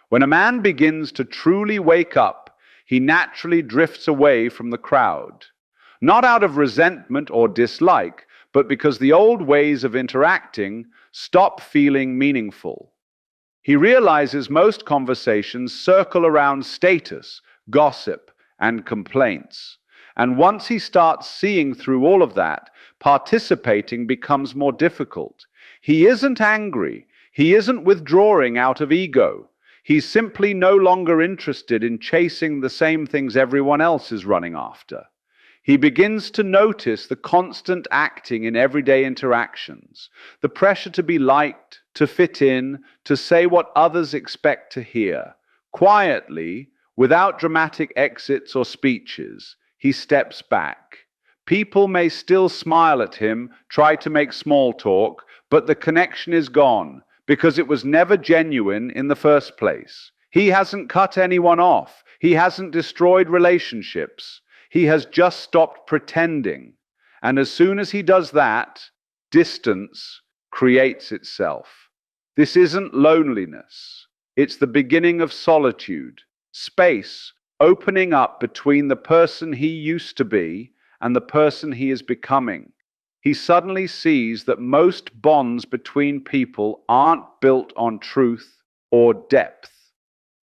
When a man begins to truly wake up, he naturally drifts away from the crowd. Not out of resentment or dislike, but because the old ways of interacting stop feeling meaningful. He realizes most conversations circle around status, gossip, and complaints. And once he starts seeing through all of that, participating becomes more difficult. He isn't angry. He isn't withdrawing out of ego. He's simply no longer interested in chasing the same things everyone else is running after. He begins to notice the constant acting in everyday interactions, the pressure to be liked, to fit in, to say what others expect to hear. Quietly, without dramatic exits or speeches, he steps back. People may still smile at him, try to make small talk, but the connection is gone because it was never genuine in the first place. He hasn't cut anyone off. He hasn't destroyed relationships. He has just stopped pretending. And as soon as he does that, distance creates itself. This isn't loneliness. It's the beginning of solitude, space opening up between the person he used to be and the person he is becoming. He suddenly sees that most bonds between people aren't built on truth or depth.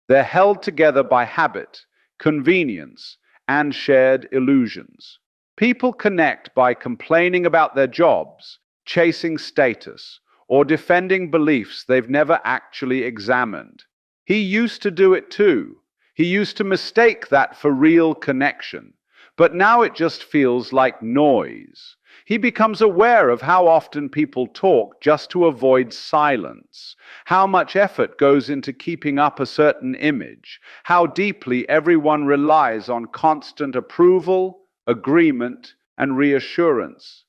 They're held together by habit, convenience, and shared illusions. People connect by complaining about their jobs, chasing status, or defending beliefs they've never actually examined. He used to do it too. He used to mistake that for real connection, but now it just feels like noise. He becomes aware of how often people talk just to avoid silence, how much effort goes into keeping up a certain image, how deeply everyone relies on constant approval, agreement, and reassurance.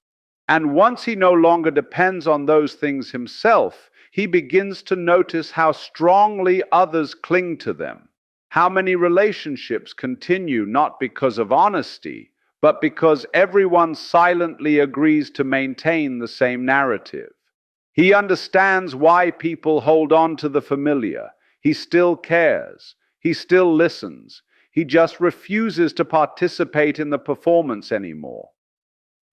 And once he no longer depends on those things himself, he begins to notice how strongly others cling to them. How many relationships continue not because of honesty, but because everyone silently agrees to maintain the same narrative. He understands why people hold on to the familiar. He still cares. He still listens. He just refuses to participate in the performance anymore.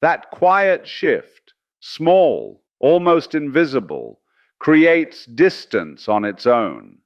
That quiet shift, small, almost invisible, creates distance on its own.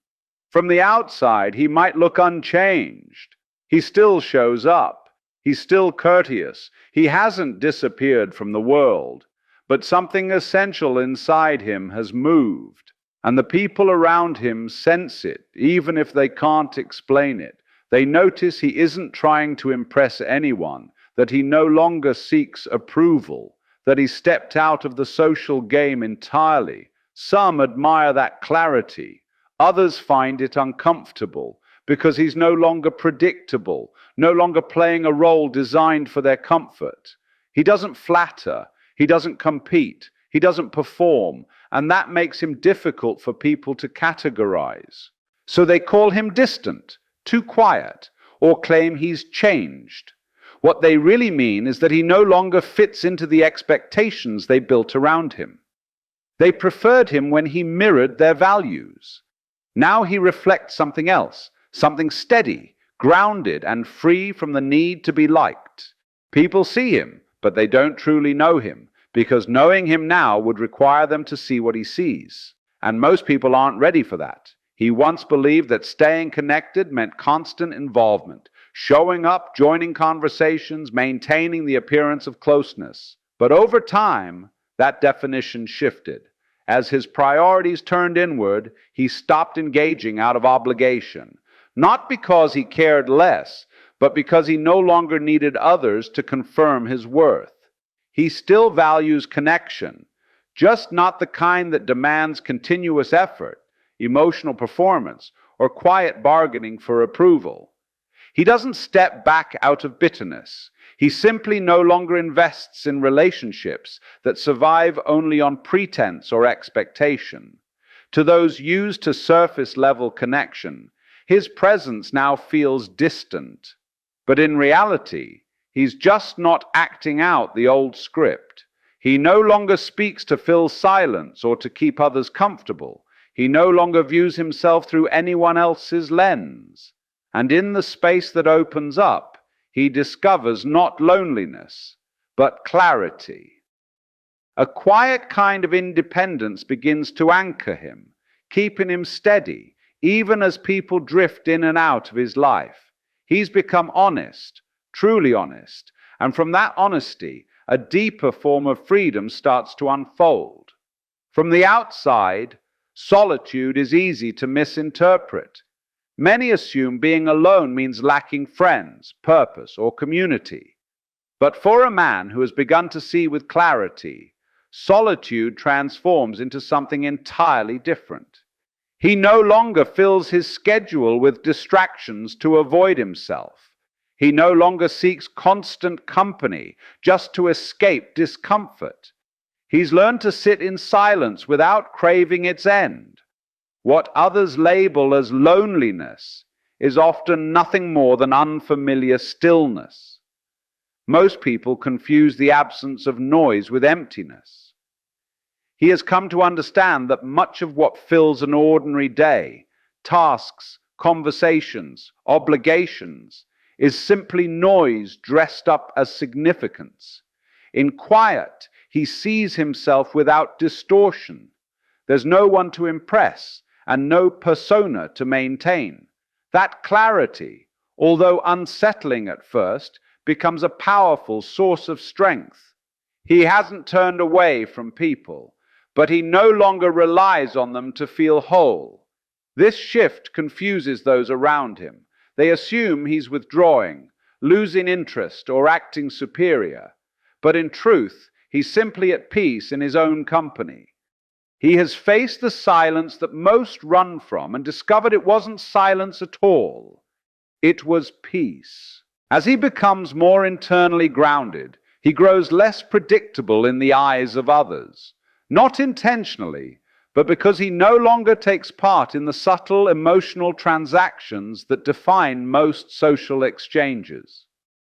From the outside, he might look unchanged. He still shows up. He's still courteous. He hasn't disappeared from the world. But something essential inside him has moved, and the people around him sense it, even if they can't explain it. They notice he isn't trying to impress anyone, that he no longer seeks approval, that he stepped out of the social game entirely. Some admire that clarity. Others find it uncomfortable because he's no longer predictable, no longer playing a role designed for their comfort. He doesn't flatter, he doesn't compete, he doesn't perform, and that makes him difficult for people to categorize. So they call him distant, too quiet, or claim he's changed. What they really mean is that he no longer fits into the expectations they built around him. They preferred him when he mirrored their values. Now he reflects something else, something steady, grounded, and free from the need to be liked. People see him, but they don't truly know him, because knowing him now would require them to see what he sees. And most people aren't ready for that. He once believed that staying connected meant constant involvement, showing up, joining conversations, maintaining the appearance of closeness. But over time, that definition shifted. As his priorities turned inward, he stopped engaging out of obligation, not because he cared less, but because he no longer needed others to confirm his worth. He still values connection, just not the kind that demands continuous effort, emotional performance, or quiet bargaining for approval. He doesn't step back out of bitterness. He simply no longer invests in relationships that survive only on pretense or expectation. To those used to surface-level connection, his presence now feels distant. But in reality, he's just not acting out the old script. He no longer speaks to fill silence or to keep others comfortable. He no longer views himself through anyone else's lens. And in the space that opens up, he discovers not loneliness, but clarity. A quiet kind of independence begins to anchor him, keeping him steady, even as people drift in and out of his life. He's become honest, truly honest, and from that honesty, a deeper form of freedom starts to unfold. From the outside, solitude is easy to misinterpret. Many assume being alone means lacking friends, purpose, or community. But for a man who has begun to see with clarity, solitude transforms into something entirely different. He no longer fills his schedule with distractions to avoid himself. He no longer seeks constant company just to escape discomfort. He's learned to sit in silence without craving its end. What others label as loneliness is often nothing more than unfamiliar stillness. Most people confuse the absence of noise with emptiness. He has come to understand that much of what fills an ordinary day, tasks, conversations, obligations, is simply noise dressed up as significance. In quiet, he sees himself without distortion. There's no one to impress and no persona to maintain. That clarity, although unsettling at first, becomes a powerful source of strength. He hasn't turned away from people, but he no longer relies on them to feel whole. This shift confuses those around him. They assume he's withdrawing, losing interest, or acting superior. But in truth, he's simply at peace in his own company. He has faced the silence that most run from and discovered it wasn't silence at all. It was peace. As he becomes more internally grounded, he grows less predictable in the eyes of others. Not intentionally, but because he no longer takes part in the subtle emotional transactions that define most social exchanges.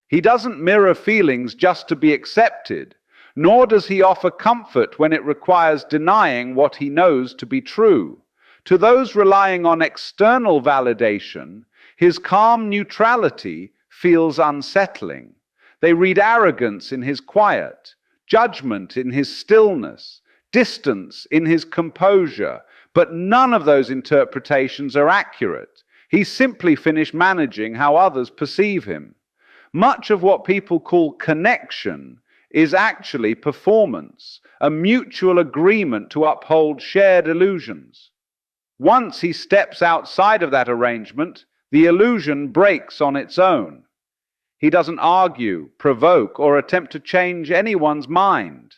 He doesn't mirror feelings just to be accepted, nor does he offer comfort when it requires denying what he knows to be true. To those relying on external validation, his calm neutrality feels unsettling. They read arrogance in his quiet, judgment in his stillness, distance in his composure, but none of those interpretations are accurate. He's simply finished managing how others perceive him. Much of what people call connection is actually performance, a mutual agreement to uphold shared illusions. Once he steps outside of that arrangement, the illusion breaks on its own. He doesn't argue, provoke, or attempt to change anyone's mind.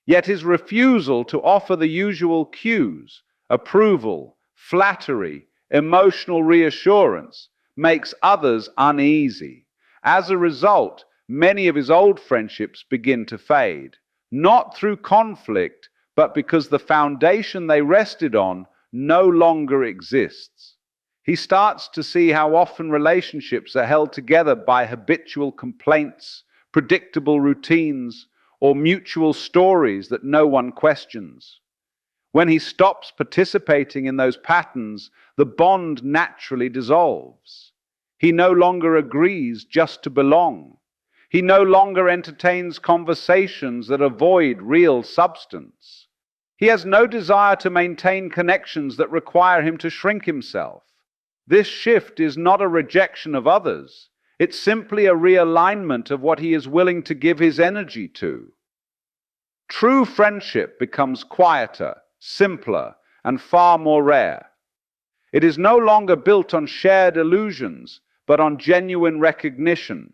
Yet his refusal to offer the usual cues, approval, flattery, emotional reassurance, makes others uneasy. As a result, many of his old friendships begin to fade, not through conflict, but because the foundation they rested on no longer exists. He starts to see how often relationships are held together by habitual complaints, predictable routines, or mutual stories that no one questions. When he stops participating in those patterns, the bond naturally dissolves. He no longer agrees just to belong. He no longer entertains conversations that avoid real substance. He has no desire to maintain connections that require him to shrink himself. This shift is not a rejection of others. It's simply a realignment of what he is willing to give his energy to. True friendship becomes quieter, simpler, and far more rare. It is no longer built on shared illusions, but on genuine recognition.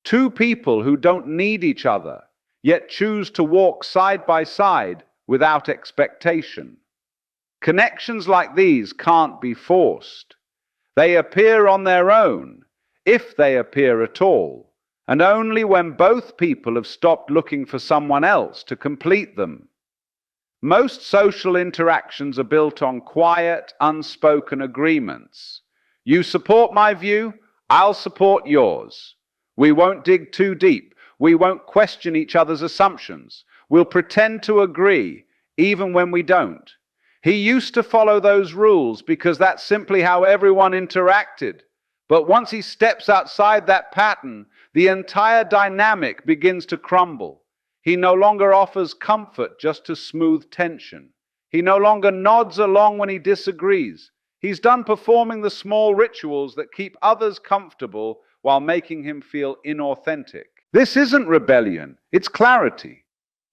Two people who don't need each other, yet choose to walk side by side without expectation. Connections like these can't be forced. They appear on their own, if they appear at all, and only when both people have stopped looking for someone else to complete them. Most social interactions are built on quiet, unspoken agreements. You support my view, I'll support yours. We won't dig too deep. We won't question each other's assumptions. We'll pretend to agree, even when we don't. He used to follow those rules because that's simply how everyone interacted. But once he steps outside that pattern, the entire dynamic begins to crumble. He no longer offers comfort just to smooth tension. He no longer nods along when he disagrees. He's done performing the small rituals that keep others comfortable while making him feel inauthentic. This isn't rebellion, it's clarity.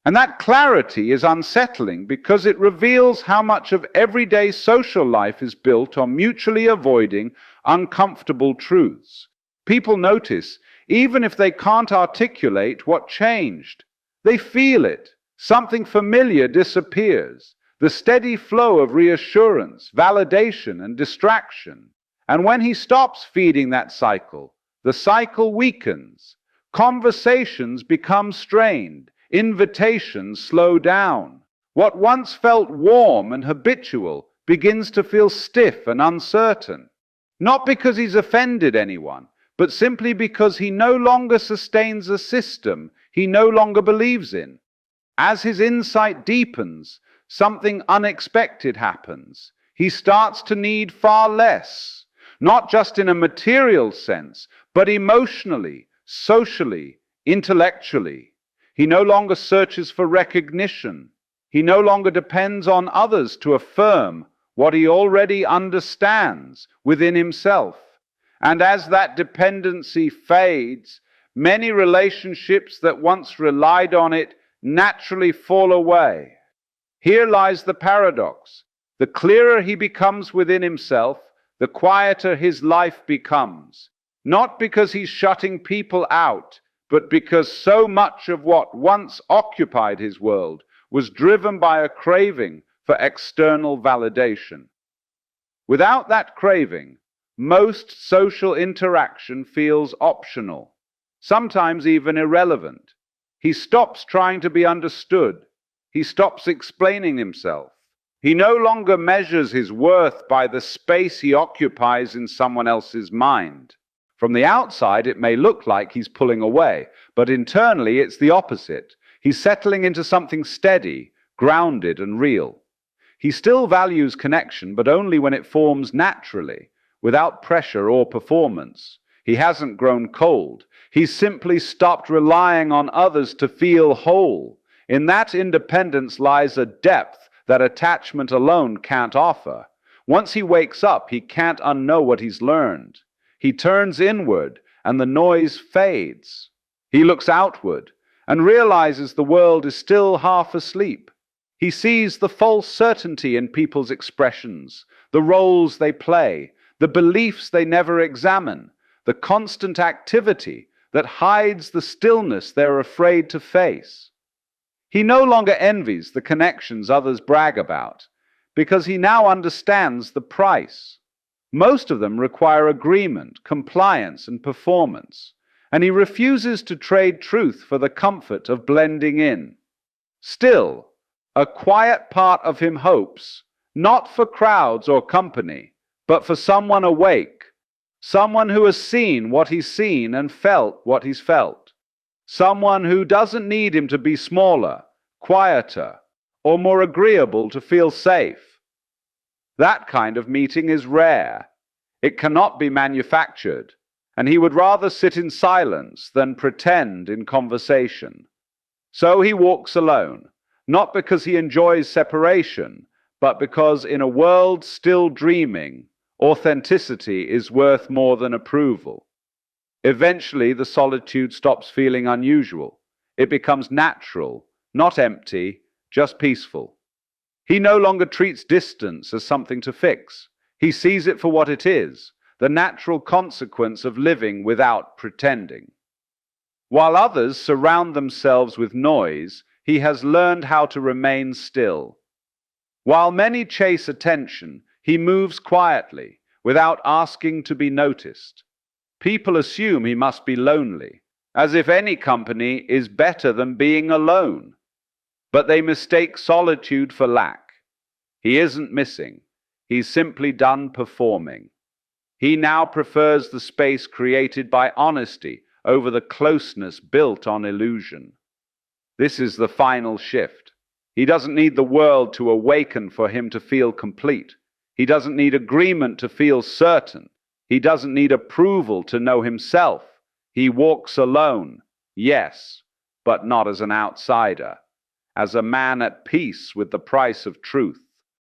And that clarity is unsettling because it reveals how much of everyday social life is built on mutually avoiding uncomfortable truths. People notice, even if they can't articulate what changed. They feel it. Something familiar disappears. The steady flow of reassurance, validation, and distraction. And when he stops feeding that cycle, the cycle weakens. Conversations become strained. Invitations slow down. What once felt warm and habitual begins to feel stiff and uncertain. Not because he's offended anyone, but simply because he no longer sustains a system he no longer believes in. As his insight deepens, something unexpected happens. He starts to need far less, not just in a material sense, but emotionally, socially, intellectually. He no longer searches for recognition. He no longer depends on others to affirm what he already understands within himself. And as that dependency fades, many relationships that once relied on it naturally fall away. Here lies the paradox. The clearer he becomes within himself, the quieter his life becomes. Not because he's shutting people out, but because so much of what once occupied his world was driven by a craving for external validation. Without that craving, most social interaction feels optional, sometimes even irrelevant. He stops trying to be understood. He stops explaining himself. He no longer measures his worth by the space he occupies in someone else's mind. From the outside, it may look like he's pulling away, but internally it's the opposite. He's settling into something steady, grounded, and real. He still values connection, but only when it forms naturally, without pressure or performance. He hasn't grown cold. He's simply stopped relying on others to feel whole. In that independence lies a depth that attachment alone can't offer. Once he wakes up, he can't unknow what he's learned. He turns inward, and the noise fades. He looks outward, and realizes the world is still half asleep. He sees the false certainty in people's expressions, the roles they play, the beliefs they never examine, the constant activity that hides the stillness they're afraid to face. He no longer envies the connections others brag about, because he now understands the price. Most of them require agreement, compliance, and performance, and he refuses to trade truth for the comfort of blending in. Still, a quiet part of him hopes, not for crowds or company, but for someone awake, someone who has seen what he's seen and felt what he's felt, someone who doesn't need him to be smaller, quieter, or more agreeable to feel safe. That kind of meeting is rare. It cannot be manufactured, and he would rather sit in silence than pretend in conversation. So he walks alone, not because he enjoys separation, but because in a world still dreaming, authenticity is worth more than approval. Eventually, the solitude stops feeling unusual. It becomes natural, not empty, just peaceful. He no longer treats distance as something to fix. He sees it for what it is, the natural consequence of living without pretending. While others surround themselves with noise, he has learned how to remain still. While many chase attention, he moves quietly, without asking to be noticed. People assume he must be lonely, as if any company is better than being alone. But they mistake solitude for lack. He isn't missing. He's simply done performing. He now prefers the space created by honesty over the closeness built on illusion. This is the final shift. He doesn't need the world to awaken for him to feel complete. He doesn't need agreement to feel certain. He doesn't need approval to know himself. He walks alone, yes, but not as an outsider, as a man at peace with the price of truth.